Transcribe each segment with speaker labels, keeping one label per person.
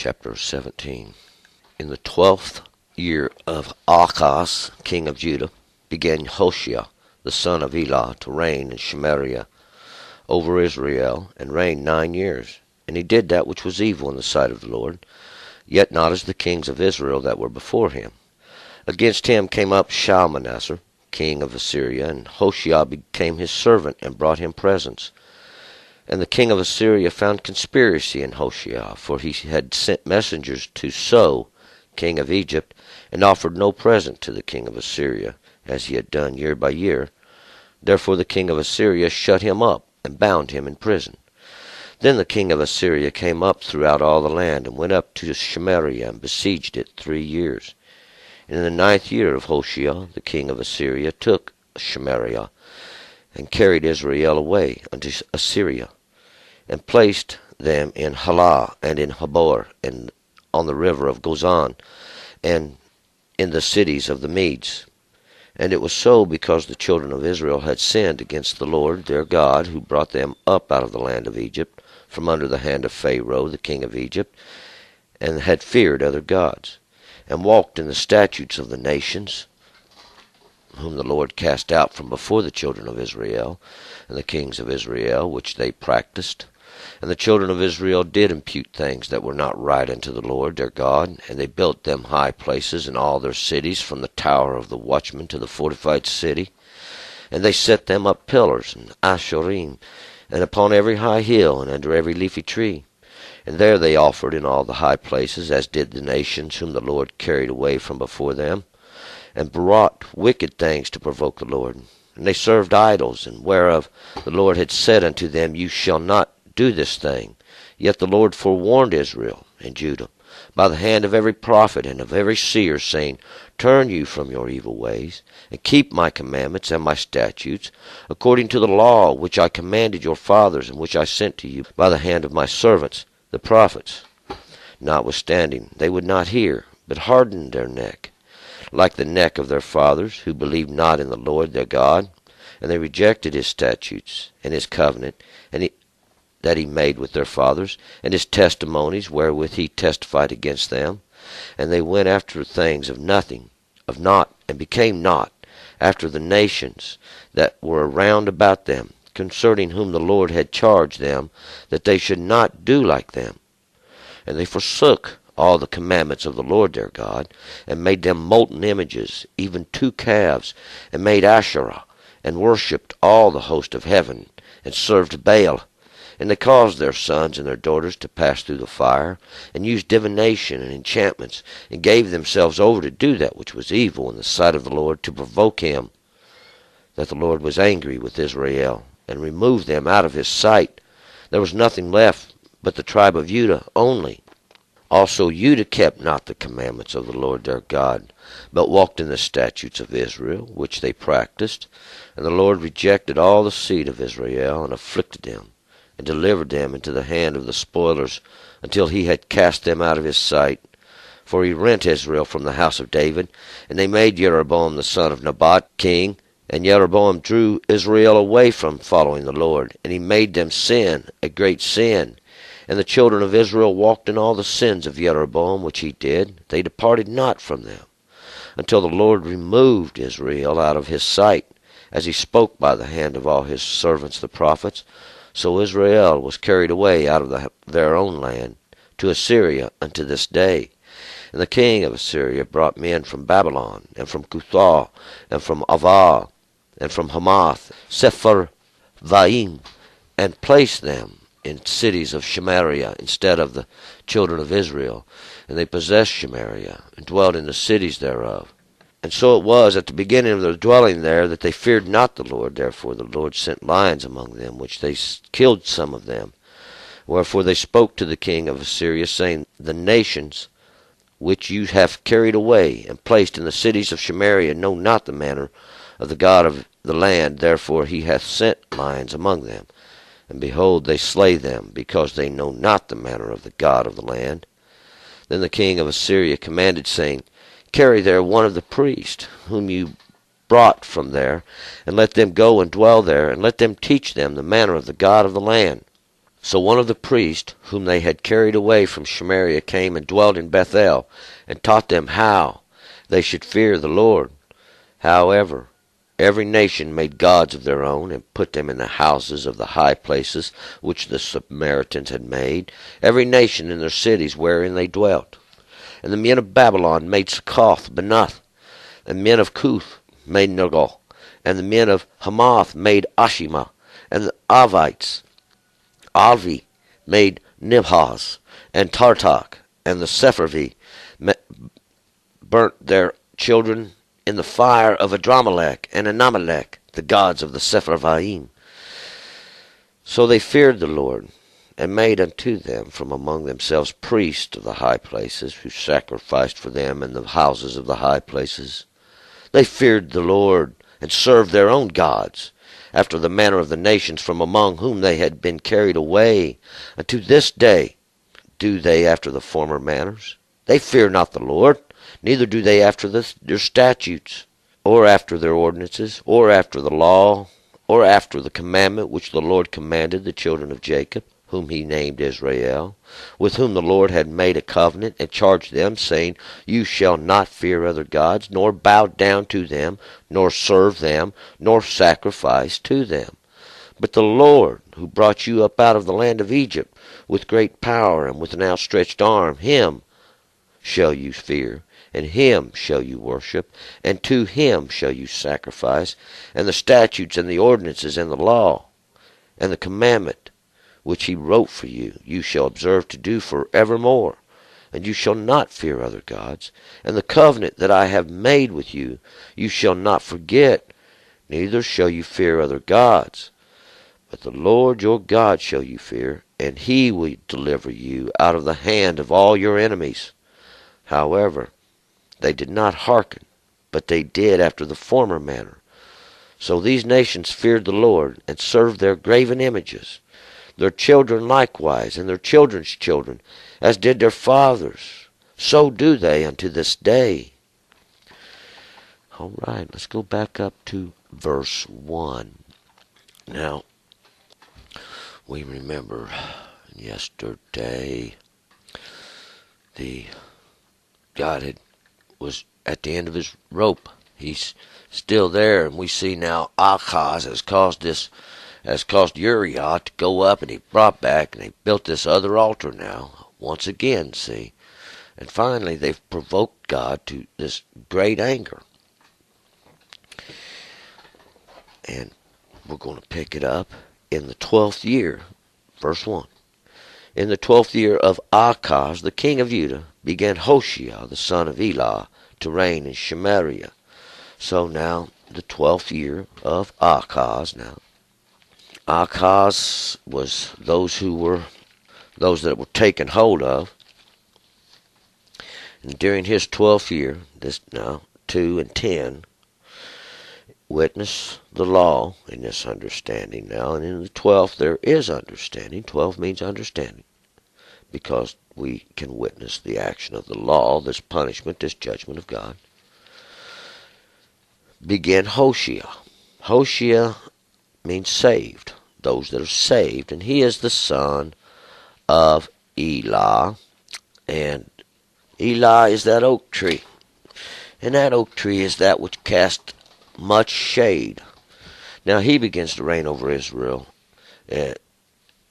Speaker 1: chapter 17. In the 12th year of Achaz, king of Judah, began Hoshea, the son of Elah, to reign in Samaria over Israel, and reigned 9 years. And he did that which was evil in the sight of the Lord, yet not as the kings of Israel that were before him. Against him came up Shalmaneser, king of Assyria, and Hoshea became his servant, and brought him presents. And the king of Assyria found conspiracy in Hoshea, for he had sent messengers to So, king of Egypt, and offered no present to the king of Assyria, as he had done year by year. Therefore the king of Assyria shut him up, and bound him in prison. Then the king of Assyria came up throughout all the land, and went up to Samaria, and besieged it 3 years. And in the 9th year of Hoshea, the king of Assyria took Samaria, and carried Israel away unto Assyria, and placed them in Halah, and in Habor, and on the river of Gozan, and in the cities of the Medes. And it was so because the children of Israel had sinned against the Lord their God, who brought them up out of the land of Egypt, from under the hand of Pharaoh the king of Egypt, and had feared other gods, and walked in the statutes of the nations, whom the Lord cast out from before the children of Israel, and the kings of Israel, which they practiced. And the children of Israel did impute things that were not right unto the Lord their God, and they built them high places in all their cities, from the tower of the watchman to the fortified city. And they set them up pillars and asherim, and upon every high hill, and under every leafy tree. And there they offered in all the high places, as did the nations whom the Lord carried away from before them, and brought wicked things to provoke the Lord. And they served idols, and whereof the Lord had said unto them, You shall not do this thing. Yet the Lord forewarned Israel and Judah by the hand of every prophet and of every seer, saying, Turn you from your evil ways, and keep my commandments and my statutes, according to the law which I commanded your fathers, and which I sent to you by the hand of my servants the prophets. Notwithstanding, they would not hear, but hardened their neck, like the neck of their fathers, who believed not in the Lord their God. And they rejected his statutes and his covenant, that he made with their fathers, and his testimonies wherewith he testified against them. And they went after things of nothing, of naught, and became naught, after the nations that were round about them, concerning whom the Lord had charged them, that they should not do like them. And they forsook all the commandments of the Lord their God, and made them molten images, even 2 calves, and made Asherah, and worshipped all the host of heaven, and served Baal. And they caused their sons and their daughters to pass through the fire, and used divination and enchantments, and gave themselves over to do that which was evil in the sight of the Lord, to provoke him, that the Lord was angry with Israel, and removed them out of his sight. There was nothing left but the tribe of Judah only. Also Judah kept not the commandments of the Lord their God, but walked in the statutes of Israel, which they practiced. And the Lord rejected all the seed of Israel, and afflicted them, and delivered them into the hand of the spoilers, until he had cast them out of his sight. For he rent Israel from the house of David, and they made Jeroboam the son of Nebat king. And Jeroboam drew Israel away from following the Lord, and he made them sin, a great sin. And the children of Israel walked in all the sins of Jeroboam which he did. They departed not from them, until the Lord removed Israel out of his sight, as he spoke by the hand of all his servants the prophets. So Israel was carried away out of their own land to Assyria unto this day. And the king of Assyria brought men from Babylon, and from Cuthah, and from Ava, and from Hamath, Sepharvaim, and placed them in cities of Samaria instead of the children of Israel. And they possessed Samaria, and dwelt in the cities thereof. And so it was at the beginning of their dwelling there, that they feared not the Lord. Therefore the Lord sent lions among them, which they killed some of them. Wherefore they spoke to the king of Assyria, saying, The nations which you have carried away, and placed in the cities of Samaria, know not the manner of the God of the land. Therefore he hath sent lions among them. And behold, they slay them, because they know not the manner of the God of the land. Then the king of Assyria commanded, saying, Carry there one of the priests, whom you brought from there, and let them go and dwell there, and let them teach them the manner of the God of the land. So one of the priests whom they had carried away from Samaria came and dwelt in Bethel, and taught them how they should fear the Lord. However, every nation made gods of their own, and put them in the houses of the high places which the Samaritans had made, every nation in their cities wherein they dwelt. And the men of Babylon made Succoth Benoth, and the men of Cuth made Nergal, and the men of Hamath made Ashima, and the Alvi made Nibhaz, and Tartak, and the Sepharvi burnt their children in the fire of Adramelech and Anamelech, the gods of the Sepharvaim. So they feared the Lord, and made unto them from among themselves priests of the high places, who sacrificed for them in the houses of the high places. They feared the Lord, and served their own gods, after the manner of the nations from among whom they had been carried away. And to this day do they after the former manners. They fear not the Lord, neither do they after their statutes, or after their ordinances, or after the law, or after the commandment which the Lord commanded the children of Jacob, whom he named Israel, with whom the Lord had made a covenant, and charged them, saying, You shall not fear other gods, nor bow down to them, nor serve them, nor sacrifice to them. But the Lord, who brought you up out of the land of Egypt, with great power and with an outstretched arm, him shall you fear, and him shall you worship, and to him shall you sacrifice, and the statutes and the ordinances and the law and the commandment which he wrote for you, you shall observe to do for evermore. And you shall not fear other gods, and the covenant that I have made with you, you shall not forget, neither shall you fear other gods. But the Lord your God shall you fear, and he will deliver you out of the hand of all your enemies. However, they did not hearken, but they did after the former manner. So these nations feared the Lord, and served their graven images, their children likewise, and their children's children, as did their fathers. So do they unto this day. All right, let's go back up to verse 1. Now, we remember yesterday God was at the end of his rope. He's still there, and we see now Achaz has caused Uriah to go up, and he brought back, and they built this other altar now, once again, see. And finally, they've provoked God to this great anger. And we're going to pick it up in the 12th year, verse 1. In the 12th year of Achaz, the king of Judah, began Hoshea, the son of Elah, to reign in Samaria. So now, the 12th year of Achaz now. Achaz was those that were taken hold of. And during his 12th year, this now 2 and 10, witness the law in this understanding now. And in the 12th there is understanding. 12 means understanding, because we can witness the action of the law, this punishment, this judgment of God. Begin Hoshea. Hoshea means saved, those that are saved, and he is the son of Elah, and Elah is that oak tree, and that oak tree is that which casts much shade. Now he begins to reign over Israel, and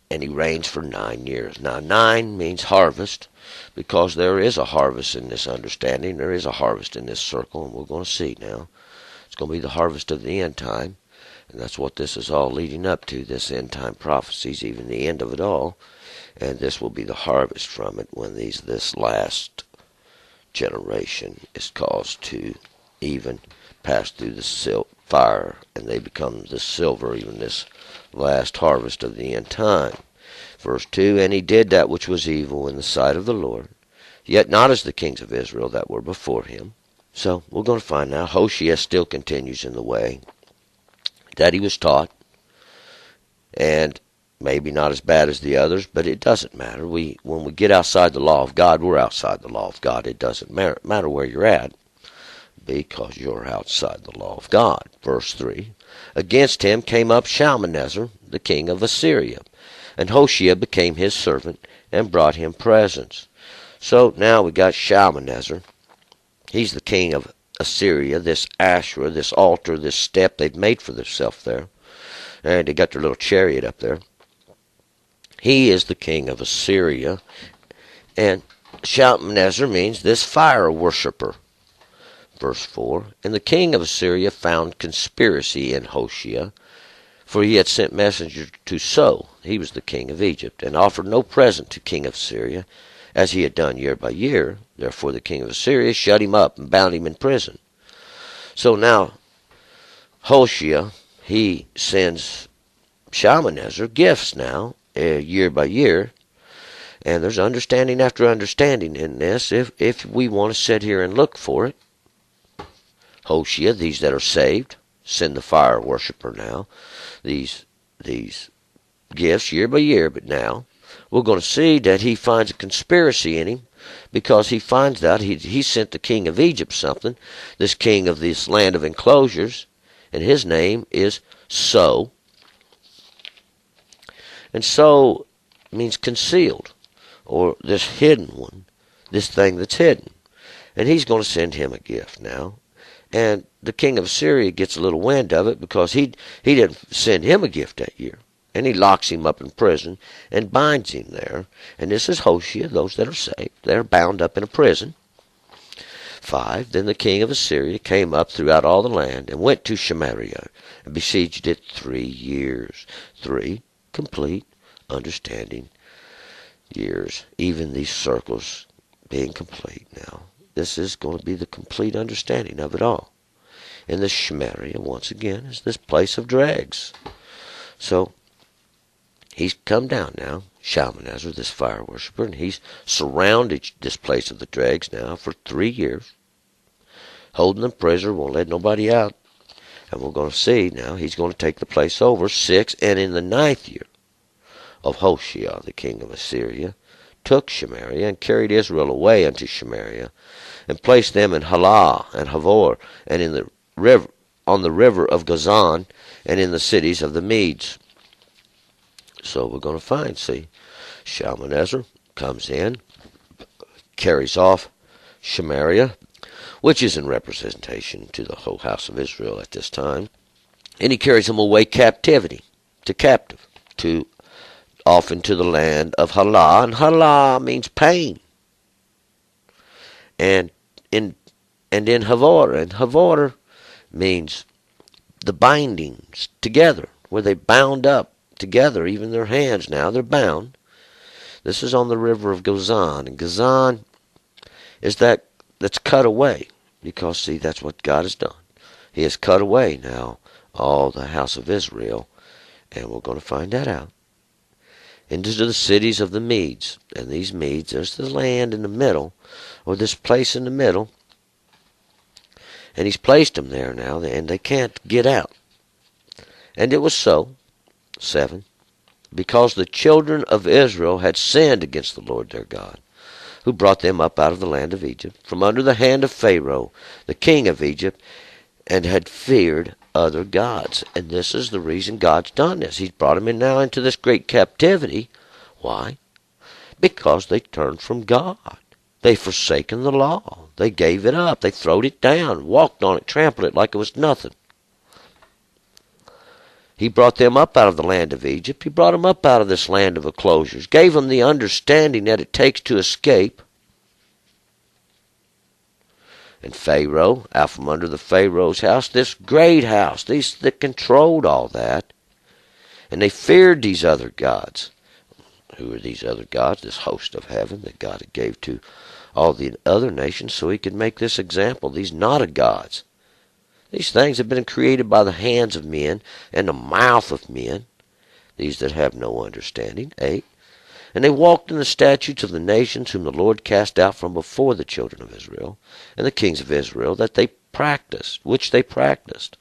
Speaker 1: he reigns for 9 years. Now 9 means harvest, because there is a harvest in this understanding, there is a harvest in this circle, and we're going to see now. It's going to be the harvest of the end time. And that's what this is all leading up to, this end-time prophecies, even the end of it all. And this will be the harvest from it when this last generation is caused to even pass through the fire, and they become the silver, even this last harvest of the end time. Verse 2, And he did that which was evil in the sight of the Lord, yet not as the kings of Israel that were before him. So we're going to find now Hoshea still continues in the way that he was taught, and maybe not as bad as the others, but it doesn't matter. When we get outside the law of God, we're outside the law of God. It doesn't matter where you're at, because you're outside the law of God. Verse 3, Against him came up Shalmaneser, the king of Assyria, And Hoshea became his servant and brought him presents. So now we got Shalmaneser. He's the king of Assyria, this Asherah, this altar, this step they've made for themselves there. And they got their little chariot up there. He is the king of Assyria. And Shalmaneser means this fire worshipper. Verse 4, And the king of Assyria found conspiracy in Hoshea, for he had sent messengers to So, he was the king of Egypt, and offered no present to king of Assyria, as he had done year by year. Therefore the king of Assyria shut him up and bound him in prison. So now Hoshea, he sends Shalmaneser gifts now, year by year. And there's understanding after understanding in this, if we want to sit here and look for it. Hoshea, these that are saved, send the fire worshiper now these gifts year by year, but now we're going to see that he finds a conspiracy in him, because he finds out he sent the king of Egypt something, this king of this land of enclosures, and his name is So. And So means concealed, or this hidden one, this thing that's hidden. And he's going to send him a gift now. And the king of Assyria gets a little wind of it, because he didn't send him a gift that year. And he locks him up in prison and binds him there. And this is Hoshea, those that are saved. They're bound up in a prison. 5, Then the king of Assyria came up throughout all the land and went to Samaria and besieged it 3 years. 3 complete understanding years. Even these circles being complete now. This is going to be the complete understanding of it all. And the Samaria, once again, is this place of dregs. So he's come down now, Shalmaneser, this fire worshiper, and he's surrounded this place of the dregs now for 3 years, holding them prisoner, won't let nobody out. And we're going to see now he's going to take the place over. 6, And in the 9th year of Hoshea, the king of Assyria, took Samaria and carried Israel away unto Samaria, and placed them in Halah and Havor, and in the river, on the river of Gazan, and in the cities of the Medes. So we're going to find, see, Shalmaneser comes in, carries off Samaria, which is in representation to the whole house of Israel at this time, and he carries them away captive, to off into the land of Halah, and Halah means pain. And in Havor, and Havor means the bindings together, where they bound up together, even their hands now, they're bound. This is on the river of Gazan, and Gazan is that's cut away, because see, that's what God has done. He has cut away now all the house of Israel, and we're going to find that out, into the cities of the Medes. And these Medes, there's the land in the middle, or this place in the middle, and he's placed them there now, and they can't get out. And it was so, 7, because the children of Israel had sinned against the Lord their God, who brought them up out of the land of Egypt, from under the hand of Pharaoh, the king of Egypt, and had feared other gods. And this is the reason God's done this. He's brought them in now into this great captivity. Why? Because they turned from God. They forsaken the law. They gave it up. They throwed it down, walked on it, trampled it like it was nothing. He brought them up out of the land of Egypt. He brought them up out of this land of enclosures, gave them the understanding that it takes to escape. And Pharaoh, out from under the Pharaoh's house, this great house, these that controlled all that, and they feared these other gods. Who are these other gods? This host of heaven that God had gave to all the other nations, so he could make this example. These not of gods. These things have been created by the hands of men and the mouth of men, these that have no understanding. 8. And they walked in the statutes of the nations whom the Lord cast out from before the children of Israel, and the kings of Israel, that they practiced, which they practiced.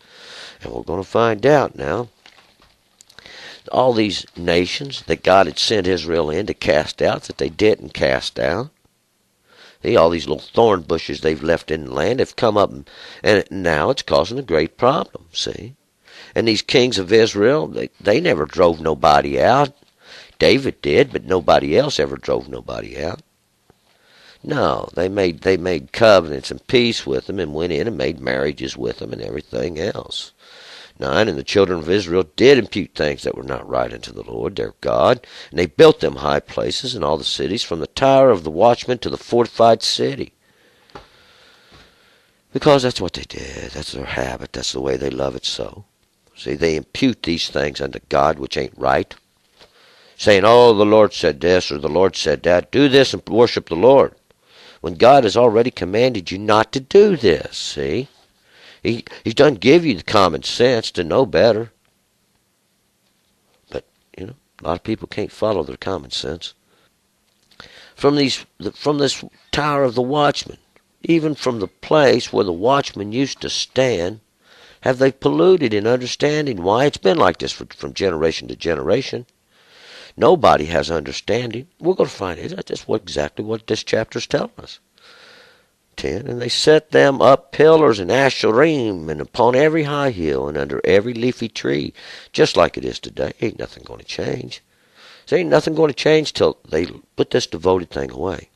Speaker 1: And we're going to find out now, all these nations that God had sent Israel in to cast out, that they didn't cast out. See, all these little thorn bushes they've left in the land have come up, and now it's causing a great problem, see. And these kings of Israel, they never drove nobody out. David did, but nobody else ever drove nobody out. No, they made covenants and peace with them and went in and made marriages with them and everything else. 9, and the children of Israel did impute things that were not right unto the Lord their God, and they built them high places in all the cities, from the tower of the watchman to the fortified city. Because that's what they did. That's their habit. That's the way they love it so. See, they impute these things unto God which ain't right, saying, oh, the Lord said this or the Lord said that. Do this and worship the Lord. When God has already commanded you not to do this, see? He's done give you the common sense to know better. But, a lot of people can't follow their common sense. From this tower of the watchman, even from the place where the watchman used to stand, have they polluted in understanding why it's been like this from generation to generation. Nobody has understanding. We're going to find it. That's exactly what this chapter is telling us. 10, and they set them up pillars and asherim, and upon every high hill, and under every leafy tree, just like it is today. Ain't nothing going to change. There ain't nothing going to change till they put this devoted thing away.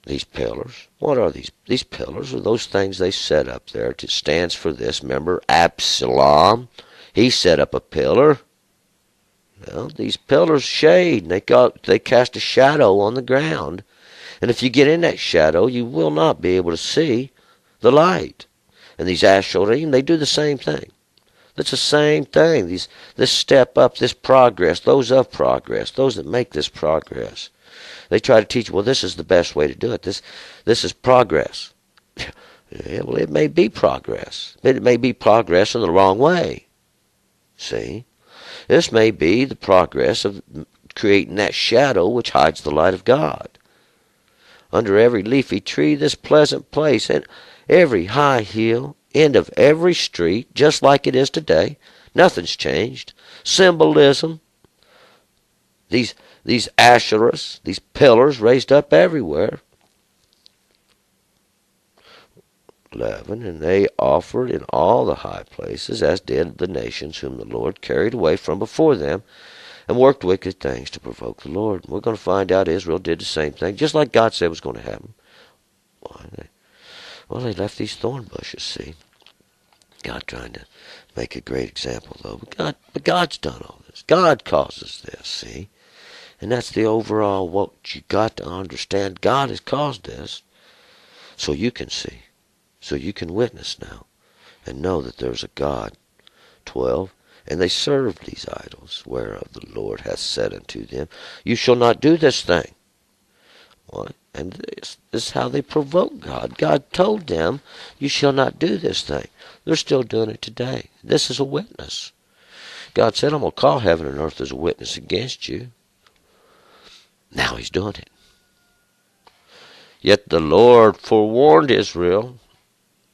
Speaker 1: These pillars, what are these? These pillars are those things they set up there. It stands for this. Remember, Absalom, he set up a pillar. Well, these pillars shade, and they cast a shadow on the ground. And if you get in that shadow, you will not be able to see the light. And these asherim, they do the same thing. It's the same thing. This step up, this progress, those of progress, those that make this progress. They try to teach, well, this is the best way to do it. This is progress. Yeah, well, it may be progress, but it may be progress in the wrong way. See? This may be the progress of creating that shadow which hides the light of God. Under every leafy tree, this pleasant place, and every high hill, end of every street, just like it is today. Nothing's changed. Symbolism, these asheras, these pillars raised up everywhere. 11, and they offered in all the high places, as did the nations whom the Lord carried away from before them, and worked wicked things to provoke the Lord. We're going to find out Israel did the same thing, just like God said was going to happen. They left these thorn bushes, see. God trying to make a great example, though. But God's done all this. God causes this, see. And that's the overall, what you got to understand. God has caused this so you can see, so you can witness now, and know that there's a God. 12, and they served these idols, whereof the Lord hath said unto them, you shall not do this thing. What? And this is how they provoke God. God told them, you shall not do this thing. They're still doing it today. This is a witness. God said, I'm going to call heaven and earth as a witness against you. Now he's doing it. Yet the Lord forewarned Israel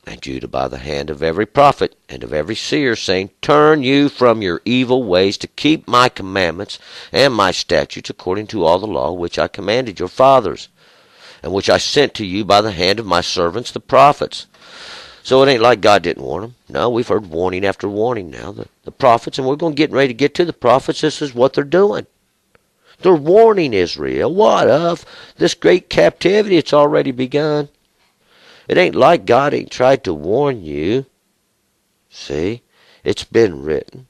Speaker 1: and Judah by the hand of every prophet and of every seer, saying, turn you from your evil ways to keep my commandments and my statutes according to all the law which I commanded your fathers, and which I sent to you by the hand of my servants the prophets. So it ain't like God didn't warn them. No, we've heard warning after warning now. The prophets, and we're going to get ready to get to the prophets. This is what they're doing. They're warning Israel. What of? This great captivity, it's already begun. It ain't like God ain't tried to warn you. See, it's been written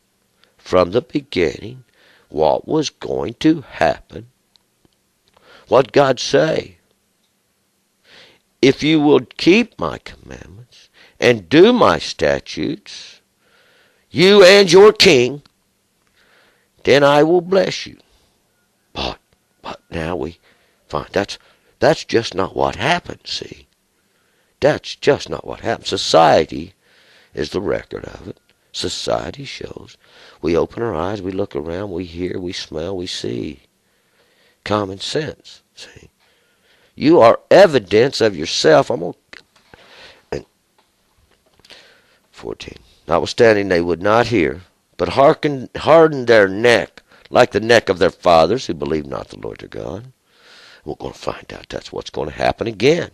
Speaker 1: from the beginning what was going to happen. What God say? If you will keep my commandments and do my statutes, you and your king, then I will bless you. But now we find that's just not what happened, see. That's just not what happened. Society is the record of it. Society shows. We open our eyes, we look around, we hear, we smell, we see. Common sense, see. You are evidence of yourself. 14. Notwithstanding they would not hear, but hardened their neck, like the neck of their fathers, who believed not the Lord their God. We're going to find out that's what's going to happen again.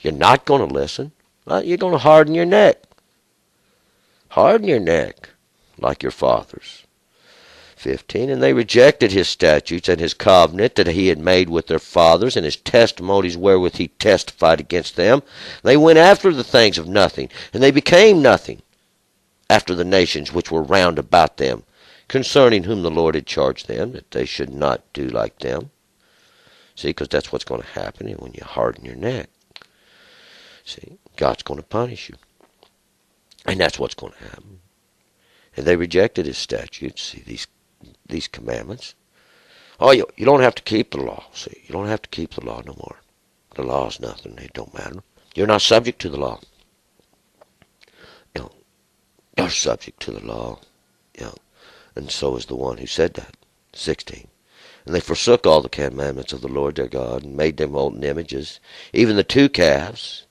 Speaker 1: You're not going to listen. You're going to harden your neck. Harden your neck like your fathers. 15, and they rejected his statutes and his covenant that he had made with their fathers, and his testimonies wherewith he testified against them. They went after the things of nothing, and they became nothing, after the nations which were round about them, concerning whom the Lord had charged them, that they should not do like them. See, because that's what's going to happen when you harden your neck. See, God's going to punish you. And that's what's going to happen. And they rejected his statutes, see, these commandments. Oh, you don't have to keep the law. See, you don't have to keep the law no more. The law is nothing. It don't matter. You're not subject to the law. You're subject to the law. And so is the one who said that. 16. And they forsook all the commandments of the Lord their God, and made them molten images, even the two calves,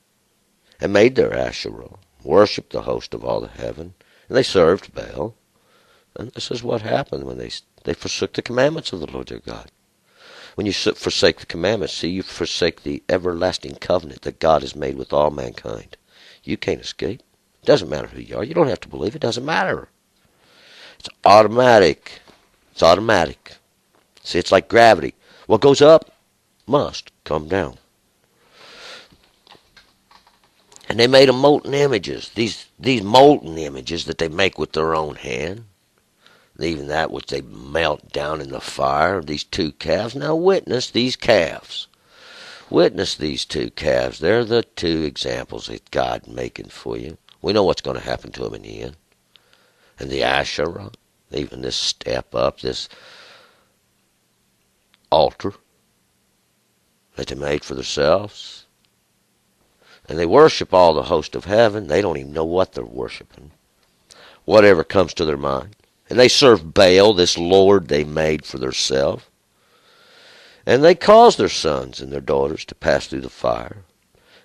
Speaker 1: and made their Asherah, worshipped the host of all the heaven, and they served Baal. And this is what happened when they forsook the commandments of the Lord their God. When you forsake the commandments, see, you forsake the everlasting covenant that God has made with all mankind. You can't escape. It doesn't matter who you are. You don't have to believe. It doesn't matter. It's automatic. It's automatic. See, it's like gravity. What goes up must come down. And they made them molten images. These molten images that they make with their own hand. Even that which they melt down in the fire. These two calves. Now witness these calves. Witness these two calves. They're the two examples that God's making for you. We know what's going to happen to them in the end. And the Asherah, even this step up, this altar that they made for themselves. And they worship all the host of heaven. They don't even know what they're worshiping. Whatever comes to their mind. And they serve Baal, this lord they made for themselves. And they cause their sons and their daughters to pass through the fire.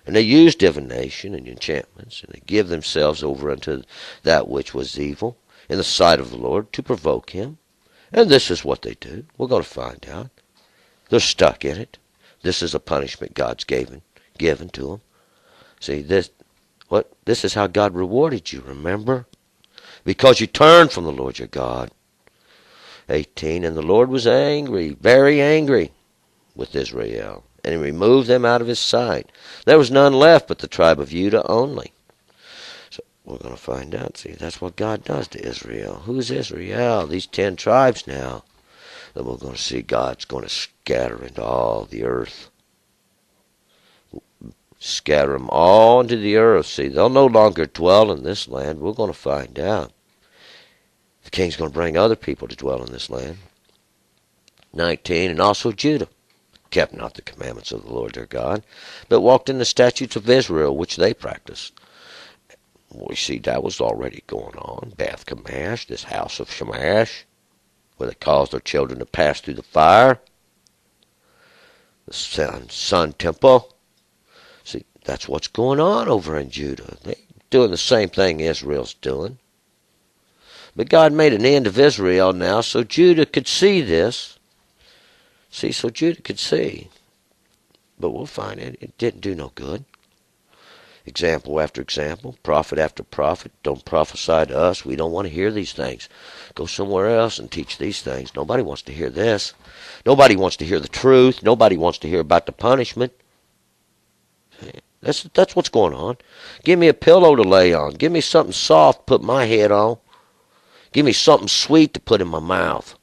Speaker 1: And they use divination and enchantments, and they give themselves over unto that which was evil in the sight of the Lord to provoke him. And this is what they do. We're going to find out. They're stuck in it. This is a punishment God's given to them. See, this is how God rewarded you, remember? Because you turned from the Lord your God. 18, and the Lord was angry, very angry with Israel, and he removed them out of his sight. There was none left but the tribe of Judah only. So we're going to find out. See, that's what God does to Israel. Who's Israel? These 10 tribes now. Then we're going to see God's going to scatter into all the earth. Scatter them all into the earth. See, they'll no longer dwell in this land. We're going to find out. The king's going to bring other people to dwell in this land. 19, and also Judah kept not the commandments of the Lord their God, but walked in the statutes of Israel, which they practiced. We see that was already going on. Beth Kamash, this house of Shamash, where they caused their children to pass through the fire. The sun temple. See, that's what's going on over in Judah. They're doing the same thing Israel's doing. But God made an end of Israel now so Judah could see this. See, so Judah could see. But we'll find it didn't do no good. Example after example, prophet after prophet. Don't prophesy to us. We don't want to hear these things. Go somewhere else and teach these things. Nobody wants to hear this. Nobody wants to hear the truth. Nobody wants to hear about the punishment. That's what's going on. Give me a pillow to lay on. Give me something soft to put my head on. Give me something sweet to put in my mouth.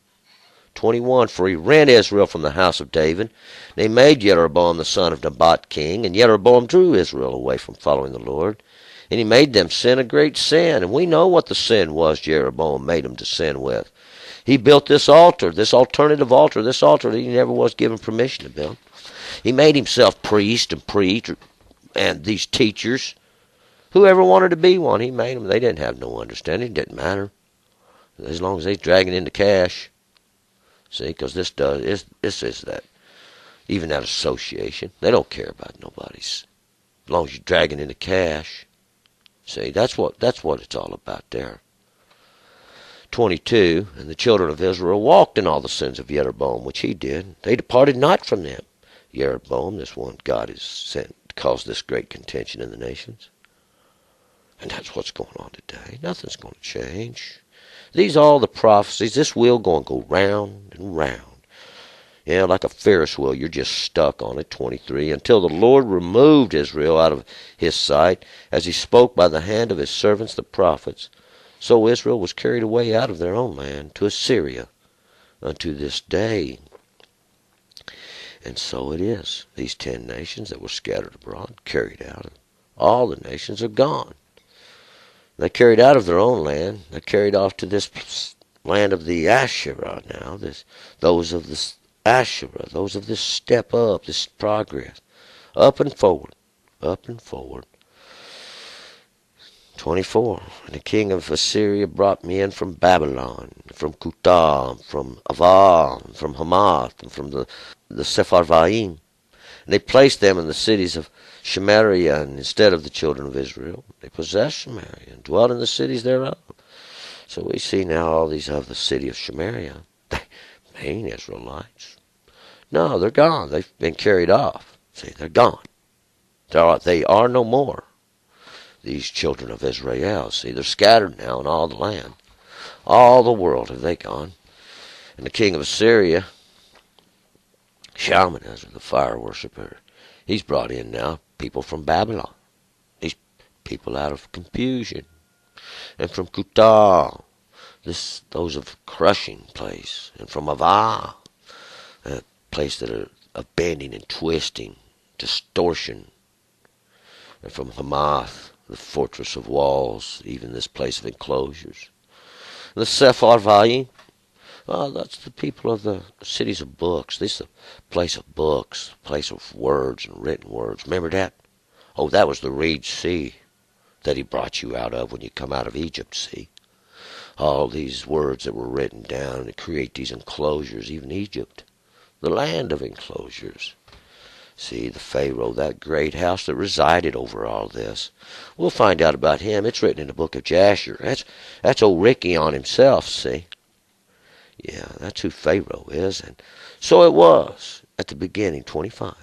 Speaker 1: 21, for he rent Israel from the house of David. They made Jeroboam the son of Nebat king, and Jeroboam drew Israel away from following the Lord. And he made them sin a great sin. And we know what the sin was Jeroboam made them to sin with. He built this altar, this alternative altar, this altar that he never was given permission to build. He made himself priest and preacher and these teachers. Whoever wanted to be one, he made them. They didn't have no understanding. It didn't matter. As long as they're dragging in the cash. See, because this is that. Even that association. They don't care about nobody's. As long as you're dragging in the cash. See, that's what it's all about there. 22, and the children of Israel walked in all the sins of Jeroboam, which he did. They departed not from them. Jeroboam, this one God has sent to cause this great contention in the nations. And that's what's going on today. Nothing's going to change. These are all the prophecies. This wheel going to go round and round. Yeah, like a Ferris wheel, you're just stuck on it. 23. Until the Lord removed Israel out of his sight, as he spoke by the hand of his servants the prophets. So Israel was carried away out of their own land to Assyria unto this day. And so it is. These 10 nations that were scattered abroad, carried out. All the nations are gone. They carried out of their own land. They carried off to this land of the Asherah now. Those of this Asherah, those of this step up, this progress. Up and forward. Up and forward. 24. And the king of Assyria brought me in from Babylon, from Cuthah, from Avam, from Hamath, and from the Sepharvaim. And they placed them in the cities of Samaria, and instead of the children of Israel, they possessed Samaria and dwelt in the cities thereof. So we see now all these of the city of Samaria. They ain't Israelites. No, they're gone. They've been carried off. See, they're gone. They are no more. These children of Israel, see, they're scattered now in all the land. All the world have they gone. And the king of Assyria, Shalmaneser, the fire worshiper, he's brought in now people from Babylon. These people out of confusion. And from Cuthah, those of crushing place. And from Avah, a place that are of bending and twisting, distortion. And from Hamath, the fortress of walls, even this place of enclosures. And the Sepharvaim, that's the people of the cities of books. This is a place of books, a place of words and written words. Remember that? Oh, that was the Red Sea that he brought you out of when you come out of Egypt, see? All these words that were written down to create these enclosures, even Egypt, the land of enclosures. See, the Pharaoh, that great house that resided over all this. We'll find out about him. It's written in the book of Jasher. That's old Ricky on himself, see? Yeah, that's who Pharaoh is. And so it was at the beginning, 25,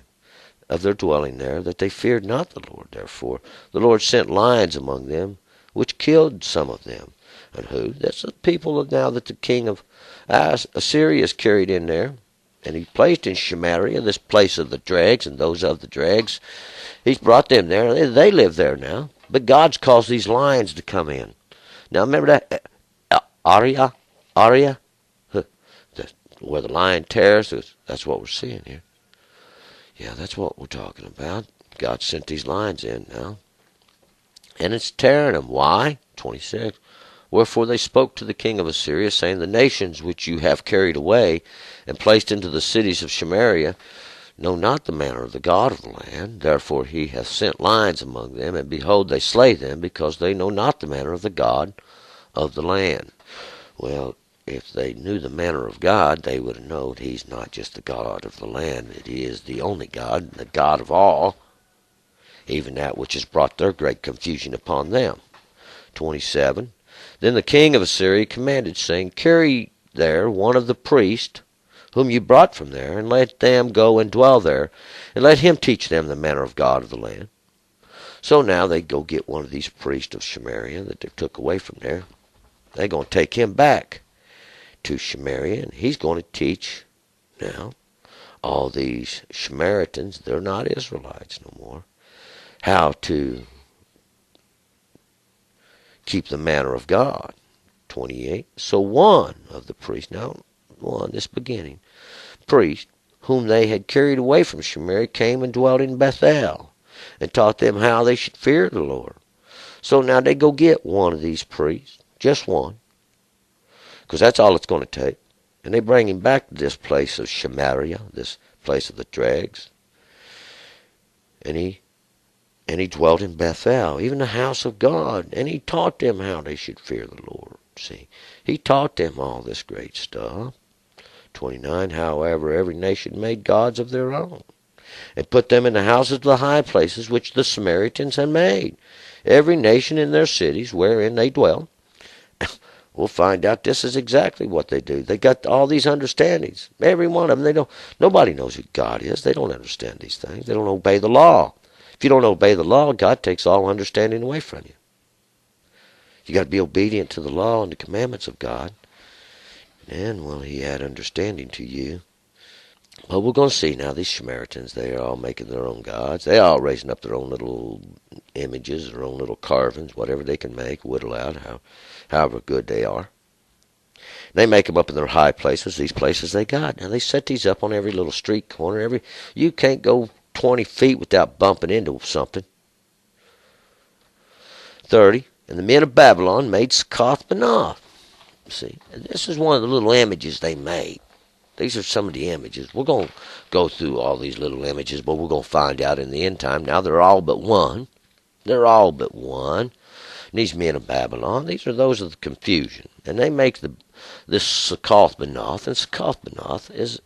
Speaker 1: of their dwelling there, that they feared not the Lord. Therefore the Lord sent lions among them, which killed some of them. And who? That's the people now that the king of Assyria is carried in there. And he placed in Samaria, this place of the dregs, and those of the dregs. He's brought them there. They live there now. But God's caused these lions to come in. Now remember that Aria, where the lion tears. That's what we're seeing here. Yeah, that's what we're talking about. God sent these lions in now. And it's tearing them. Why? 26. Wherefore they spoke to the king of Assyria, saying, the nations which you have carried away and placed into the cities of Samaria know not the manner of the God of the land. Therefore he hath sent lions among them, and behold, they slay them, because they know not the manner of the God of the land. Well, if they knew the manner of God, they would have known he's not just the God of the land, that he is the only God, the God of all, even that which has brought their great confusion upon them. 27. Then the king of Assyria commanded, saying, carry there one of the priests whom you brought from there, and let them go and dwell there, and let him teach them the manner of God of the land. So now they go get one of these priests of Samaria that they took away from there. They're going to take him back to Samaria, and he's going to teach now all these Samaritans, they're not Israelites no more, how to keep the manner of God. 28. So one of the priests, this beginning, priest, whom they had carried away from Samaria, came and dwelt in Bethel, and taught them how they should fear the Lord. So now they go get one of these priests, just one, because that's all it's going to take. And they bring him back to this place of Samaria, this place of the dregs. And he dwelt in Bethel, even the house of God, and he taught them how they should fear the Lord. See, he taught them all this great stuff. 29, however, every nation made gods of their own, and put them in the houses of the high places which the Samaritans had made, every nation in their cities wherein they dwell. We'll find out this is exactly what they do. They got all these understandings. Every one of them, nobody knows who God is. They don't understand these things. They don't obey the law. If you don't obey the law, God takes all understanding away from you. You got to be obedient to the law and the commandments of God. And, well, he add understanding to you. Well, we're going to see now these Samaritans, they are all making their own gods. They are all raising up their own little images, their own little carvings, whatever they can make, whittle out, however good they are. They make them up in their high places, these places they got. Now, they set these up on every little street corner. You can't go 20 feet without bumping into something. 30. And the men of Babylon made Succoth-Benoth. See, this is one of the little images they made. These are some of the images. We're going to go through all these little images, but we're going to find out in the end time. Now, they're all but one. They're all but one. And these men of Babylon, these are those of the confusion. And they make this Succoth-Benoth. And Succoth-Benoth is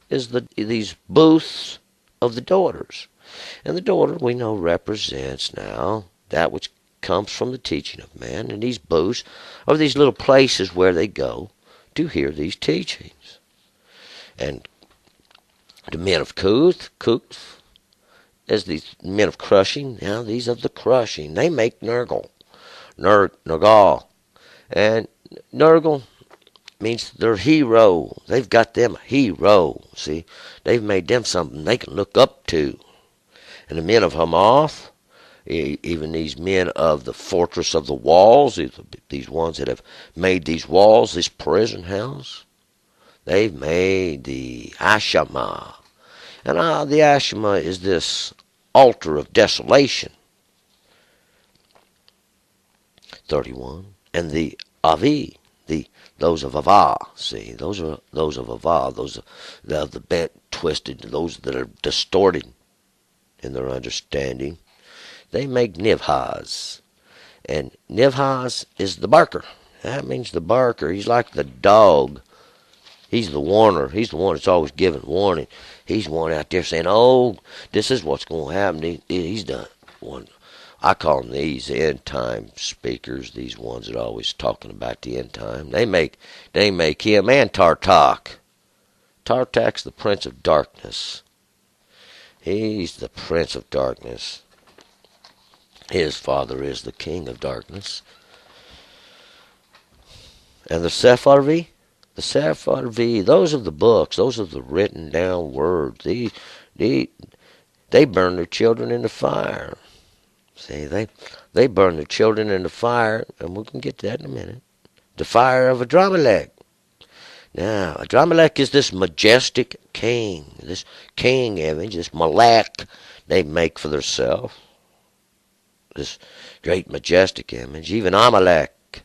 Speaker 1: these booths of the daughters. And the daughter, we know, represents now that which comes from the teaching of man. And these booths are these little places where they go to hear these teachings. And the men of Cuth, as these men of crushing, now these of the crushing, they make Nergal. Nergal. And Nergal means their hero. They've got them a hero, see. They've made them something they can look up to. And the men of Hamath, even these men of the fortress of the walls, these ones that have made these walls, this prison house, they've made the Ashama. And the Ashama is this altar of desolation. 31. And the Avi, those of Ava, see, those of Ava, those of the bent, twisted, those that are distorted in their understanding. They make Nivhaz. And Nivhaz is the barker. That means the barker. He's like the dog. He's the warner. He's the one that's always giving warning. He's the one out there saying, oh, this is what's going to happen. He's done one. I call them these end time speakers, these ones that are always talking about the end time. They make him and Tartak. Tartak's the prince of darkness. He's the prince of darkness. His father is the king of darkness. And the Sepharvi? The Sepharvi, those are the books, those are the written down words. They burn their children in the fire. See, they burn their children in the fire, and we can get to that in a minute. The fire of Adramelech. Now, Adramelech is this majestic king, this king image, this Malek they make for themselves. This great majestic image. Even Amalek,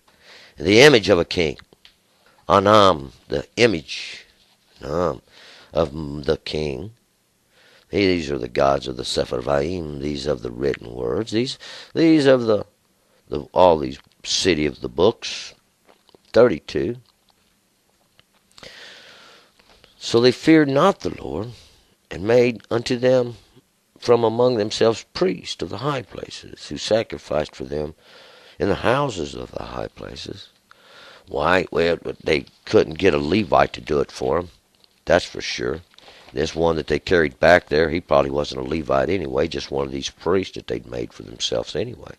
Speaker 1: the image of a king. Anam, the image of the king. These are the gods of the Sepharvaim. These of the written words. These of all these city of the books. 32. So they feared not the Lord, and made unto them from among themselves priests of the high places, who sacrificed for them in the houses of the high places. Why? Well, they couldn't get a Levite to do it for them. That's for sure. This one that they carried back there, he probably wasn't a Levite anyway, just one of these priests that they'd made for themselves anyway.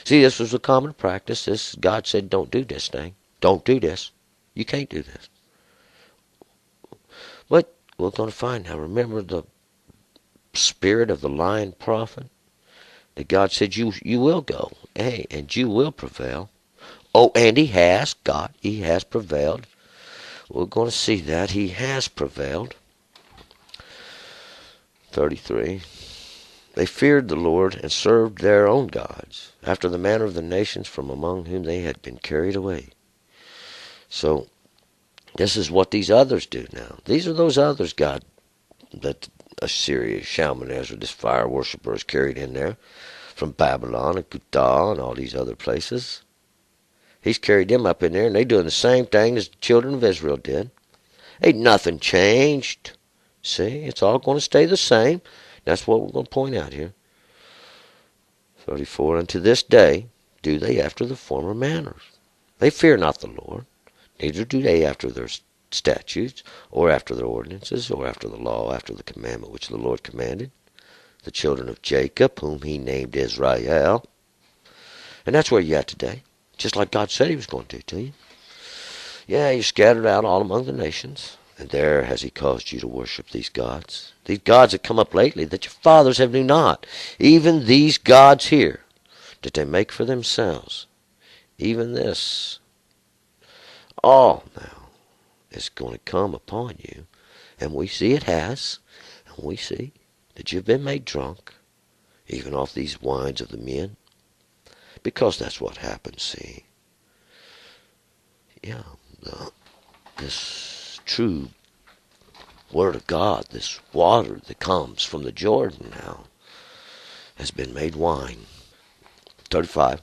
Speaker 1: See, this was a common practice. God said, don't do this thing. Don't do this. You can't do this. But we're going to find now. Remember the spirit of the lying prophet? That God said, you will go. Hey, and you will prevail. Oh, and he has prevailed. We're going to see that. He has prevailed. 33. They feared the Lord and served their own gods, after the manner of the nations from among whom they had been carried away. So, this is what these others do now. These are those others God, that Assyria, Shalmaneser, this fire worshiper is carried in there, from Babylon and Kuta and all these other places. He's carried them up in there, and they're doing the same thing as the children of Israel did. Ain't nothing changed. See, it's all going to stay the same. That's what we're going to point out here. 34, unto this day do they after the former manners. They fear not the Lord, neither do they after their statutes, or after their ordinances, or after the law, after the commandment which the Lord commanded the children of Jacob, whom he named Israel. And that's where you're at today. just like God said he was going to you. Yeah, you're scattered out all among the nations. And there has he caused you to worship these gods that come up lately, that your fathers have knew not. Even these gods here, that they make for themselves. Even this, all now is going to come upon you. And we see it has. And we see that you've been made drunk, even off these wines of the men. Because that's what happens, see. Yeah, this true Word of God, this water that comes from the Jordan now, has been made wine. 35.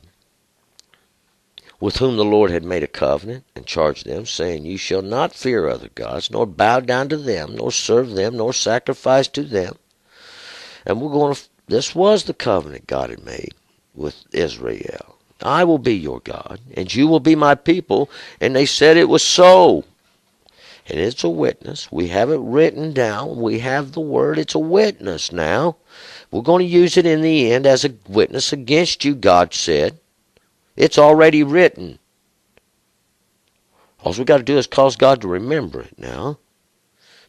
Speaker 1: With whom the Lord had made a covenant, and charged them, saying, You shall not fear other gods, nor bow down to them, nor serve them, nor sacrifice to them. And this was the covenant God had made with Israel. I will be your God, and you will be my people. And they said it was so. And it's a witness. We have it written down. We have the word. It's a witness now. We're going to use it in the end as a witness against you, God said. It's already written. All we got to do is cause God to remember it now.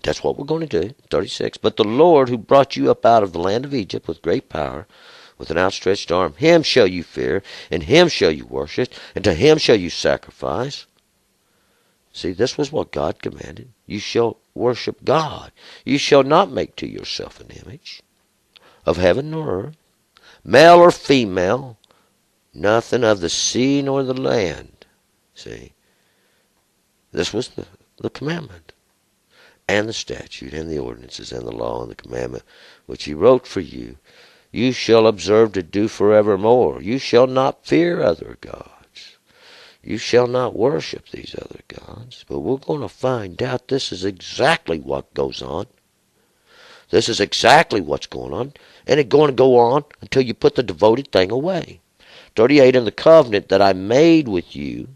Speaker 1: That's what we're going to do. 36. But the Lord who brought you up out of the land of Egypt with great power, with an outstretched arm, him shall you fear, and him shall you worship, and to him shall you sacrifice. See, this was what God commanded. You shall worship God. You shall not make to yourself an image of heaven nor earth, male or female, nothing of the sea nor the land. See, this was the commandment, and the statute, and the ordinances, and the law, and the commandment which he wrote for you. You shall observe to do forevermore. You shall not fear other gods. You shall not worship these other gods. But we're going to find out this is exactly what goes on. This is exactly what's going on. And it's going to go on until you put the devoted thing away. 38, And the covenant that I made with you,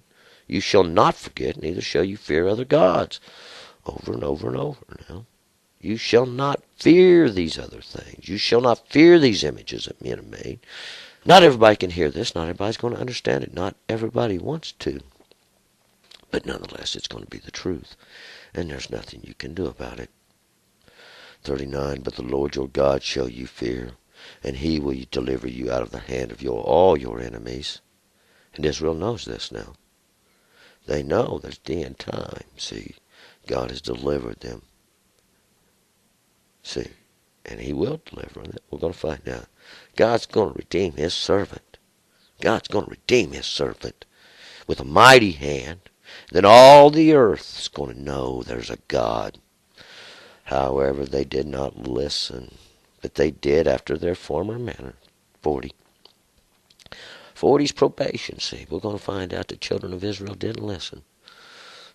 Speaker 1: you shall not forget, neither shall you fear other gods. Over and over and over now. You shall not fear these other things. You shall not fear these images that men have made. Not everybody can hear this. Not everybody's going to understand it. Not everybody wants to. But nonetheless, it's going to be the truth. And there's nothing you can do about it. 39, But the Lord your God shall you fear, and he will deliver you out of the hand of all your enemies. And Israel knows this now. They know that at the end time, see, God has delivered them. See, and he will deliver them. We're going to find out. God's going to redeem his servant. God's going to redeem his servant with a mighty hand. Then all the earth is going to know there's a God. However, they did not listen, but they did after their former manner. 40. 40's probation, see. We're going to find out the children of Israel didn't listen.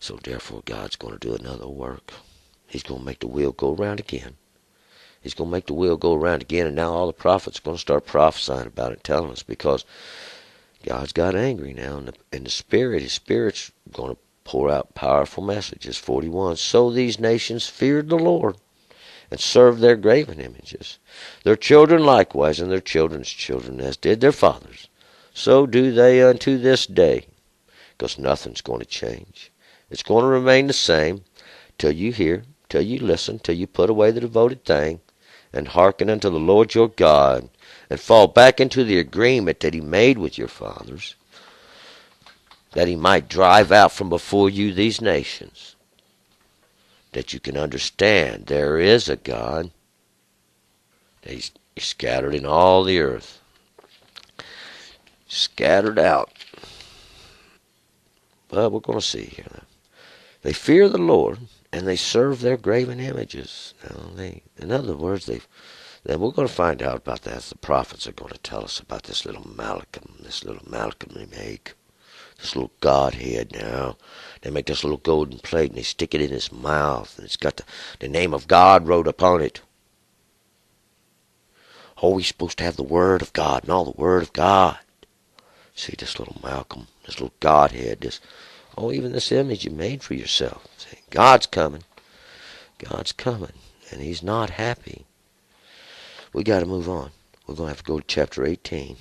Speaker 1: So therefore, God's going to do another work. He's going to make the wheel go around again. He's going to make the wheel go around again, and now all the prophets are going to start prophesying about it, telling us, because God's got angry now, and his Spirit's going to pour out powerful messages. 41, So these nations feared the Lord, and served their graven images. Their children likewise, and their children's children, as did their fathers. So do they unto this day, because nothing's going to change. It's going to remain the same till you hear, till you listen, till you put away the devoted thing, and hearken unto the Lord your God, and fall back into the agreement that he made with your fathers, that he might drive out from before you these nations, that you can understand there is a God, that he's scattered in all the earth, scattered out. But we're going to see here. They fear the Lord, and they serve their graven images. Now, in other words, then we're going to find out about that. The prophets are going to tell us about this little Malcolm they make. This little Godhead now. They make this little golden plate, and they stick it in his mouth, and it's got the name of God wrote upon it. Oh, he's supposed to have the Word of God and all the Word of God. See, this little Malcolm, this little Godhead, even this image you made for yourself. See, God's coming. God's coming, and he's not happy. We got to move on. We're going to have to go to chapter 18.